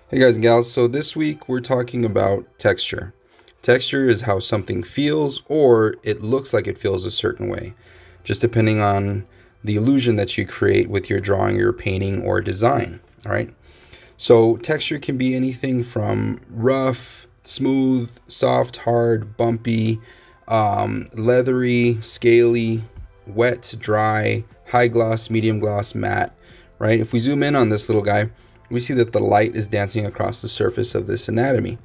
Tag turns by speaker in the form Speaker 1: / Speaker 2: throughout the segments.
Speaker 1: Hey guys and gals, so this week we're talking about texture. Texture is how something feels or it looks like it feels a certain way, just depending on the illusion that you create with your drawing, your painting, or design, all right? So texture can be anything from rough, smooth, soft, hard, bumpy, leathery, scaly, wet, dry, high gloss, medium gloss, matte, right? If we zoom in on this little guy, we see that the light is dancing across the surface of this anatomy.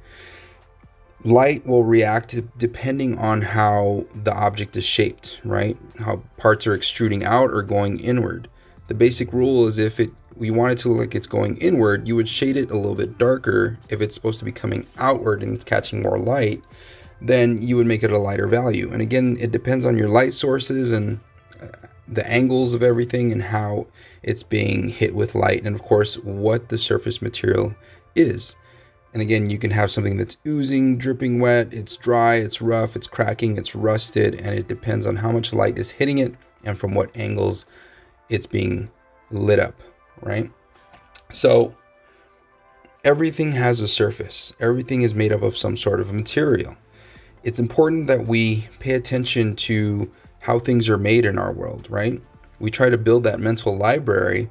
Speaker 1: Light will react depending on how the object is shaped, right? How parts are extruding out or going inward. The basic rule is if you want it to look like it's going inward, you would shade it a little bit darker. If it's supposed to be coming outward and it's catching more light, then you would make it a lighter value. And again, it depends on your light sources and the angles of everything and how it's being hit with light, and of course what the surface material is. And again, you can have something that's oozing, dripping wet, it's dry, it's rough, it's cracking, it's rusted, and it depends on how much light is hitting it and from what angles it's being lit up, right? So everything has a surface. Everything is made up of some sort of material. It's important that we pay attention to how things are made in our world, right? We try to build that mental library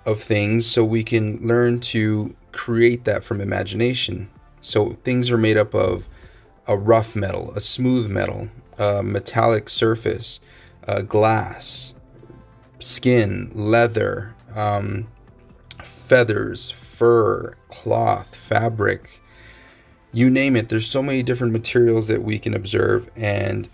Speaker 1: of things so we can learn to create that from imagination. So things are made up of a rough metal, a smooth metal, a metallic surface, glass, skin, leather, feathers, fur, cloth, fabric, you name it. There's so many different materials that we can observe and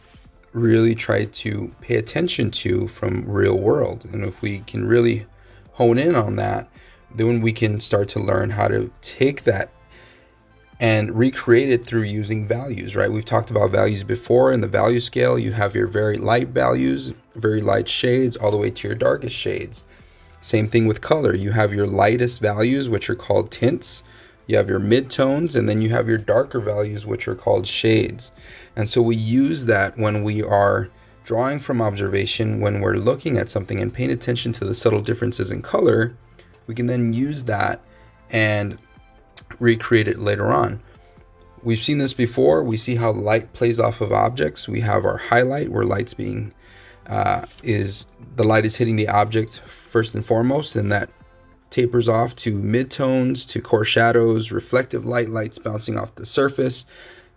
Speaker 1: really try to pay attention to from real world. And if we can really hone in on that, then we can start to learn how to take that and recreate it through using values, right? We've talked about values before. In the value scale, you have your very light values, very light shades, all the way to your darkest shades. Same thing with color. You have your lightest values, which are called tints. You have your midtones, and then you have your darker values, which are called shades. And so we use that when we are drawing from observation, when we're looking at something and paying attention to the subtle differences in color. We can then use that and recreate it later on. We've seen this before. We see how light plays off of objects. We have our highlight where the light is hitting the object first and foremost, and that tapers off to midtones, to core shadows, reflective lights bouncing off the surface,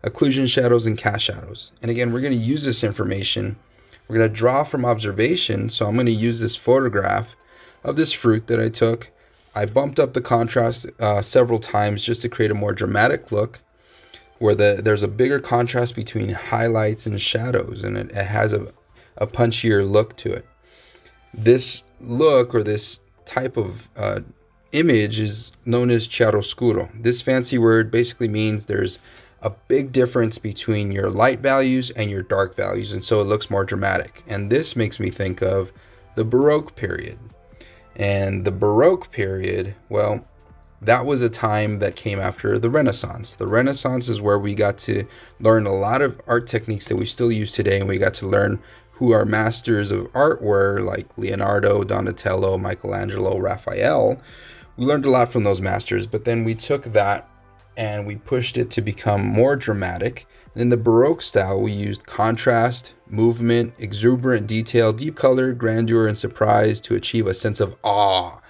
Speaker 1: occlusion shadows, and cast shadows. And again, we're going to use this information. We're going to draw from observation. So I'm going to use this photograph of this fruit that I took. I bumped up the contrast several times just to create a more dramatic look where there's a bigger contrast between highlights and shadows, and it has a punchier look to it. This look, or this type of image, is known as chiaroscuro. This fancy word basically means there's a big difference between your light values and your dark values, and so it looks more dramatic. And this makes me think of the Baroque period. And the Baroque period, well, that was a time that came after the Renaissance. The Renaissance is where we got to learn a lot of art techniques that we still use today, and we got to learn who our masters of art were, like Leonardo, Donatello, Michelangelo, Raphael. We learned a lot from those masters, but then we took that and we pushed it to become more dramatic. And in the Baroque style, we used contrast, movement, exuberant detail, deep color, grandeur, and surprise to achieve a sense of awe,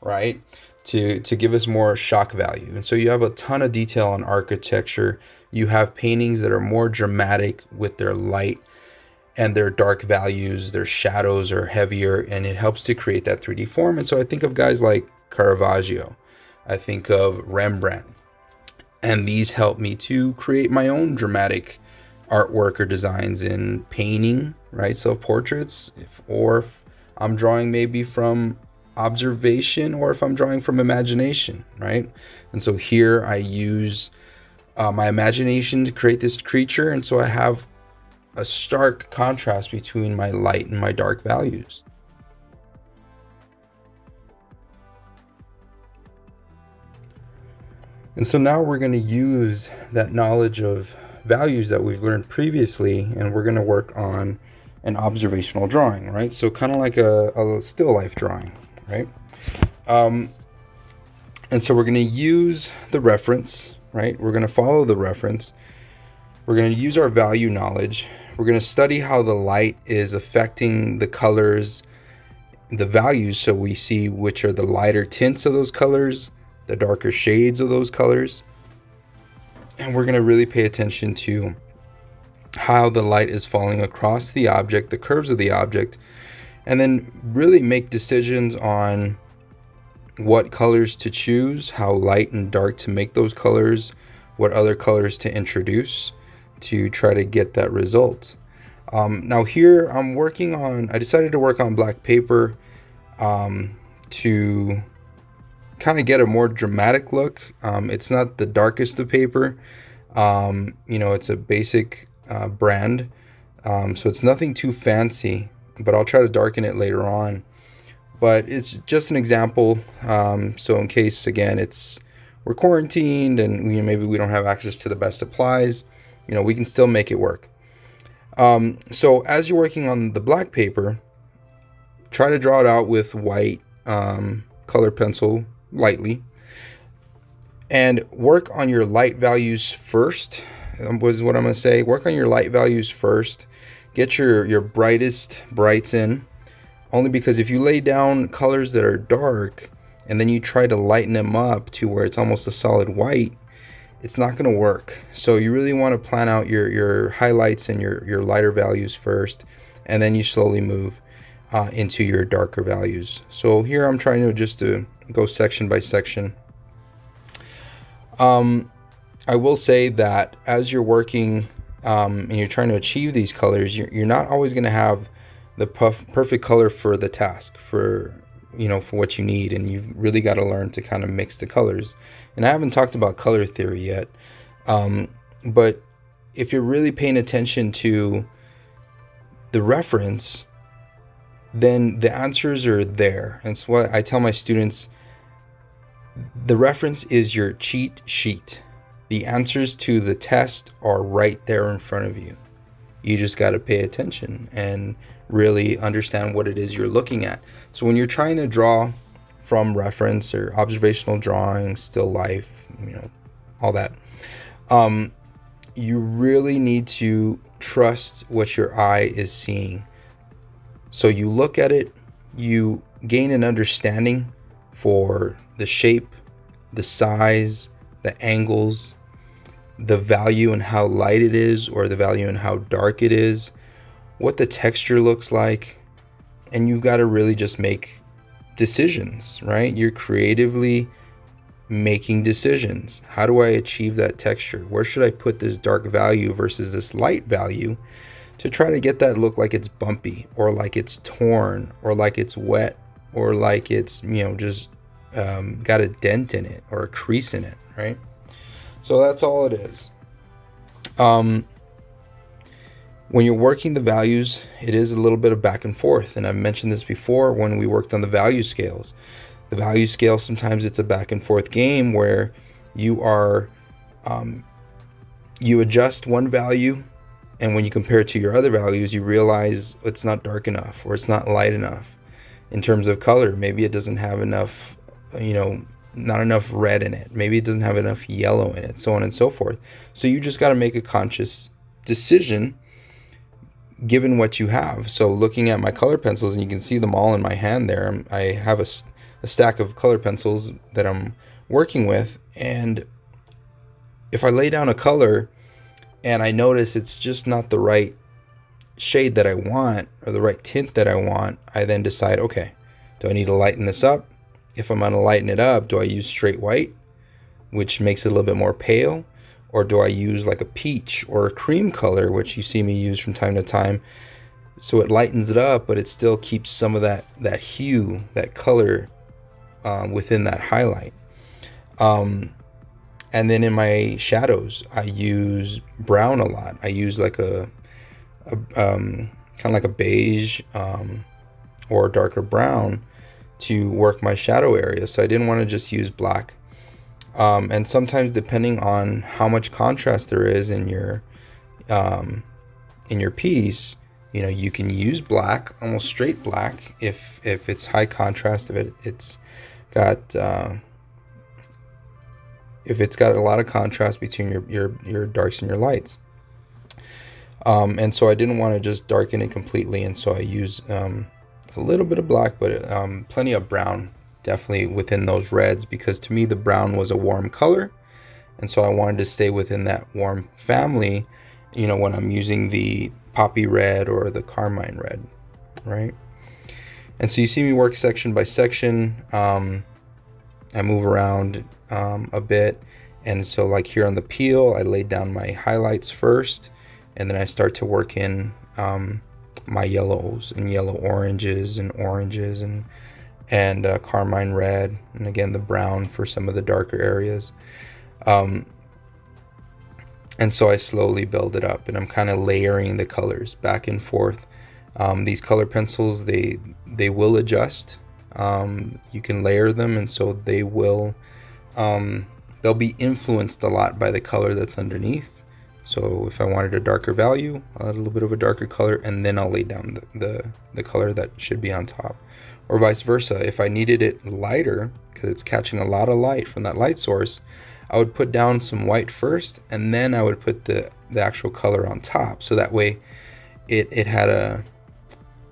Speaker 1: right? To give us more shock value. And so you have a ton of detail on architecture. You have paintings that are more dramatic with their light and their dark values. Their shadows are heavier, and it helps to create that 3D form. And so I think of guys like Caravaggio. I think of Rembrandt. And these help me to create my own dramatic artwork or designs in painting, right? Self-portraits, or if I'm drawing maybe from observation, or if I'm drawing from imagination, right? And so here I use my imagination to create this creature, and so I have a stark contrast between my light and my dark values. And so now we're going to use that knowledge of values that we've learned previously, and we're going to work on an observational drawing, right? So kind of like a still life drawing, right? And so we're going to use the reference, right? We're going to follow the reference. We're going to use our value knowledge. We're going to study how the light is affecting the colors, the values, so we see which are the lighter tints of those colors, the darker shades of those colors. And we're going to really pay attention to how the light is falling across the object, the curves of the object, and then really make decisions on what colors to choose, how light and dark to make those colors, what other colors to introduce to try to get that result. Now here I decided to work on black paper to kind of get a more dramatic look. It's not the darkest of paper. It's a basic brand, so it's nothing too fancy, but I'll try to darken it later on. But it's just an example, so in case, again, we're quarantined and maybe we don't have access to the best supplies, we can still make it work. So as you're working on the black paper, try to draw it out with white color pencil lightly, and work on your light values first, was what I'm going to say. Work on your light values first. Get your brightest brights in. Only because if you lay down colors that are dark and then you try to lighten them up to where it's almost a solid white, it's not going to work. So you really want to plan out your highlights and your lighter values first, and then you slowly move into your darker values. So here I'm trying to just go section by section. I will say that as you're working and you're trying to achieve these colors, you're not always going to have the perfect color for the task, for what you need, and you've really got to learn to kind of mix the colors. And I haven't talked about color theory yet, but if you're really paying attention to the reference, then the answers are there. And so what I tell my students, the reference is your cheat sheet. The answers to the test are right there in front of you. You just got to pay attention and really understand what it is you're looking at. So when you're trying to draw from reference or observational drawing, still life, all that, you really need to trust what your eye is seeing. So you look at it, you gain an understanding for the shape, the size, the angles, the value and how light it is, or the value and how dark it is, what the texture looks like, and you've got to really just make decisions, right? You're creatively making decisions. How do I achieve that texture? Where should I put this dark value versus this light value to try to get that look like it's bumpy, or like it's torn, or like it's wet, or like it's just got a dent in it or a crease in it, right? So that's all it is. When you're working the values, it is a little bit of back and forth. And I've mentioned this before when we worked on the value scales. The value scale, sometimes it's a back and forth game where you are, you adjust one value, and when you compare it to your other values, you realize it's not dark enough, or it's not light enough in terms of color. Maybe it doesn't have enough, not enough red in it. Maybe it doesn't have enough yellow in it, so on and so forth. So you just got to make a conscious decision given what you have. So looking at my color pencils, and you can see them all in my hand there, I have a stack of color pencils that I'm working with, and if I lay down a color and I notice it's just not the right shade that I want, or the right tint that I want, I then decide, okay, do I need to lighten this up? If I'm going to lighten it up, do I use straight white, which makes it a little bit more pale? Or do I use like a peach or a cream color, which you see me use from time to time, so it lightens it up, but it still keeps some of that hue, that color within that highlight. And then in my shadows, I use brown a lot. I use like a kind of like a beige or darker brown to work my shadow area. So I didn't want to just use black. And sometimes, depending on how much contrast there is in your piece, you can use black, almost straight black, if it's high contrast, if it's got if it's got a lot of contrast between your darks and your lights. And so I didn't want to just darken it completely, and so I use a little bit of black, but plenty of brown, definitely within those reds, because to me the brown was a warm color, and so I wanted to stay within that warm family, you know, when I'm using the poppy red or the carmine red, right? And so you see me work section by section. I move around a bit, and so like here on the peel, I laid down my highlights first, and then I start to work in my yellows and yellow oranges and carmine red, and again the brown for some of the darker areas. And so I slowly build it up, and I'm kind of layering the colors back and forth. These color pencils, they will adjust. You can layer them, and so they will they'll be influenced a lot by the color that's underneath. So if I wanted a darker value, I'll add a little bit of a darker color, and then I'll lay down the color that should be on top. Or vice versa, if I needed it lighter, because it's catching a lot of light from that light source, I would put down some white first, and then I would put the actual color on top, so that way it had a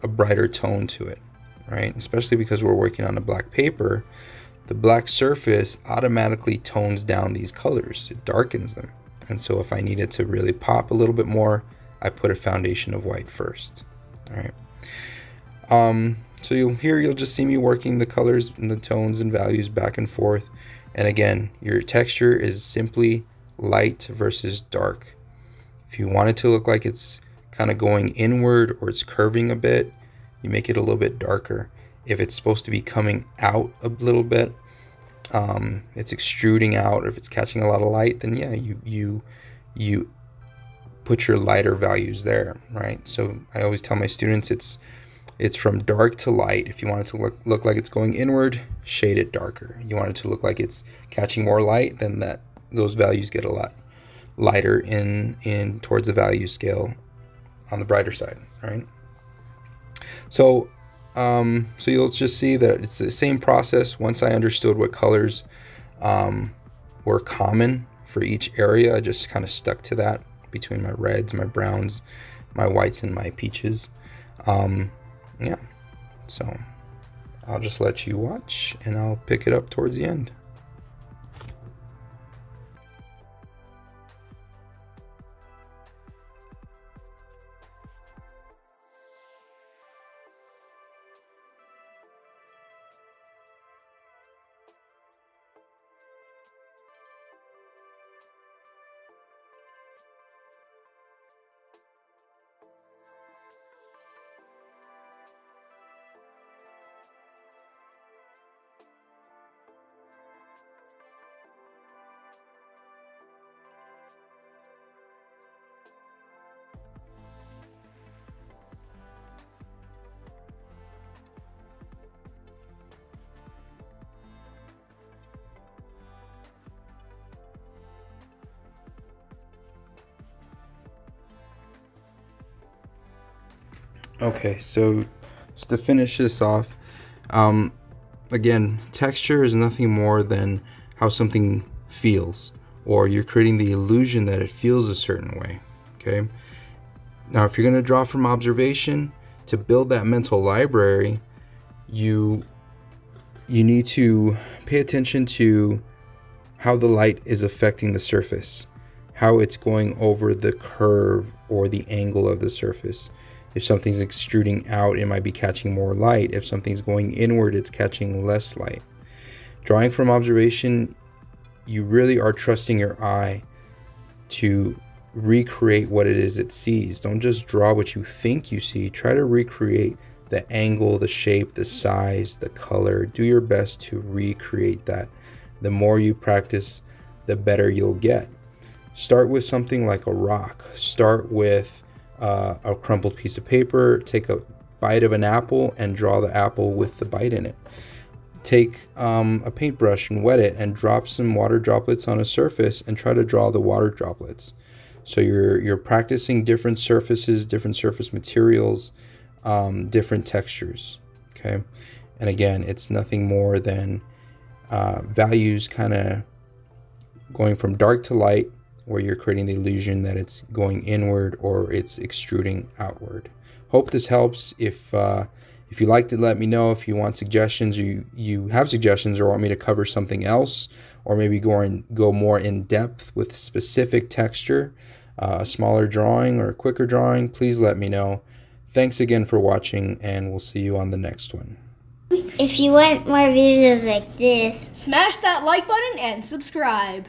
Speaker 1: brighter tone to it, right? Especially because we're working on a black paper, the black surface automatically tones down these colors, it darkens them. And so if I needed to really pop a little bit more, I put a foundation of white first. All right. So you'll just see me working the colors and the tones and values back and forth. And again, your texture is simply light versus dark. If you want it to look like it's kind of going inward or it's curving a bit, you make it a little bit darker. If it's supposed to be coming out a little bit, it's extruding out, or if it's catching a lot of light, then yeah, you put your lighter values there, right? So I always tell my students it's from dark to light. If you want it to look like it's going inward, shade it darker. You want it to look like it's catching more light, then those values get a lot lighter in towards the value scale on the brighter side, right? So so you'll just see that it's the same process. Once I understood what colors were common for each area, I just kind of stuck to that between my reds, my browns, my whites, and my peaches. Yeah, so I'll just let you watch, and I'll pick it up towards the end. Okay, so just to finish this off, again, texture is nothing more than how something feels, or you're creating the illusion that it feels a certain way. Okay, now if you're going to draw from observation to build that mental library, you need to pay attention to how the light is affecting the surface, how it's going over the curve or the angle of the surface. If something's extruding out, it might be catching more light. If something's going inward, it's catching less light. Drawing from observation, you really are trusting your eye to recreate what it is it sees. Don't just draw what you think you see. Try to recreate the angle, the shape, the size, the color. Do your best to recreate that. The more you practice, the better you'll get. Start with something like a rock. Start with a crumpled piece of paper. Take a bite of an apple and draw the apple with the bite in it. Take a paintbrush and wet it and drop some water droplets on a surface and try to draw the water droplets. So you're practicing different surfaces, different surface materials, different textures. Okay, and again, it's nothing more than values kind of going from dark to light, where you're creating the illusion that it's going inward or it's extruding outward. Hope this helps. If you liked it, let me know. If you want suggestions, you have suggestions or want me to cover something else, or maybe go more in depth with specific texture, a smaller drawing or a quicker drawing, please let me know. Thanks again for watching, and we'll see you on the next one.
Speaker 2: If you want more videos like this,
Speaker 3: smash that like button and subscribe.